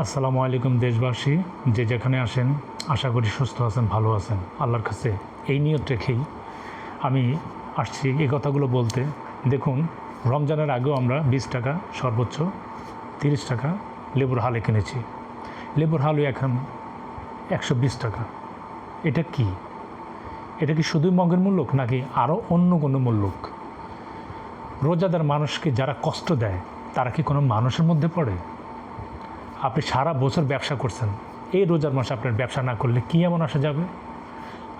আসসালামু আলাইকুম দেশবাসী, যে যেখানে আসেন আশা করি সুস্থ আছেন, ভালো আছেন। আল্লাহর কাছে এই নিয়ত রেখেই আমি আসছি এই কথাগুলো বলতে। দেখুন, রমজানের আগেও আমরা 20 টাকা সর্বোচ্চ 30 টাকা লেবুর হালে কিনেছি। লেবুর হালু এখন 120 টাকা। এটা কি? এটা কি শুধুই মগের মূল্য নাকি আরও অন্য কোনো মূল্য? রোজাদার মানুষকে যারা কষ্ট দেয় তারা কি কোনো মানুষের মধ্যে পড়ে? আপনি সারা বছর ব্যবসা করছেন, এই রোজার মাসে আপনার ব্যবসা না করলে কী এমন আসা যাবে?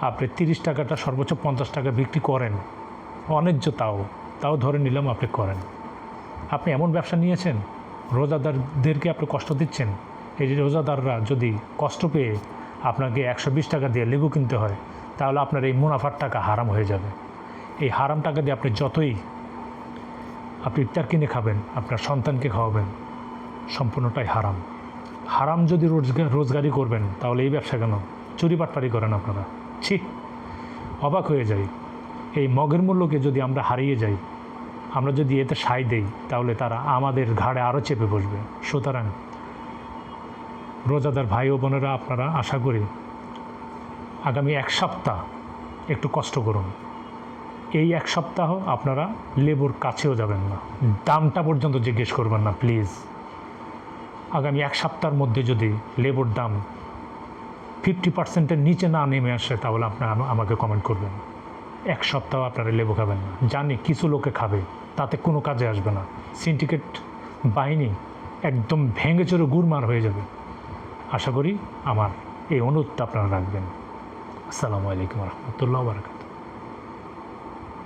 আপনি 30 টাকাটা সর্বোচ্চ 50 টাকা বিক্রি করেন, অন্যায্য তাও ধরে নিলাম আপনি করেন। আপনি এমন ব্যবসা নিয়েছেন, রোজাদারদেরকে আপনি কষ্ট দিচ্ছেন। এই যে রোজাদাররা যদি কষ্ট পেয়ে আপনাকে 120 টাকা দিয়ে লেবু কিনতে হয়, তাহলে আপনার এই মুনাফার টাকা হারাম হয়ে যাবে। এই হারাম টাকা দিয়ে আপনি যতই ইফতার কিনে খাবেন, আপনার সন্তানকে খাওয়াবেন, সম্পূর্ণটাই হারাম। হারাম যদি রোজগারি করবেন, তাহলে এই ব্যবসা কেন? চুরি বাটপারি করেন আপনারা। ছি, অবাক হয়ে যাই। এই মগের মূল্যকে যদি আমরা হারিয়ে যাই, আমরা যদি এতে সায় দেই, তাহলে তারা আমাদের ঘাড়ে আরও চেপে বসবে। সুতরাং রোজাদার ভাই ও বোনেরা, আপনারা আশা করি আগামী 1 সপ্তাহ একটু কষ্ট করুন। এই 1 সপ্তাহ আপনারা লেবুর কাছেও যাবেন না, দামটা পর্যন্ত জিজ্ঞেস করবেন না প্লিজ। আগামী 1 সপ্তাহের মধ্যে যদি লেবুর দাম 50%-এর নিচে না নেমে আসে, তাহলে আপনারা আমাকে কমেন্ট করবেন। 1 সপ্তাহ আপনারা লেবু খাবেন না। জানি কিছু লোকে খাবে, তাতে কোনো কাজে আসবে না। সিন্ডিকেট বাহিনী একদম ভেঙে চড়ে গুড়মার হয়ে যাবে। আশা করি আমার এই অনুরোধটা আপনারা রাখবেন। আসসালামু আলাইকুম রহমতুল্লাহ বারাকাতুহু।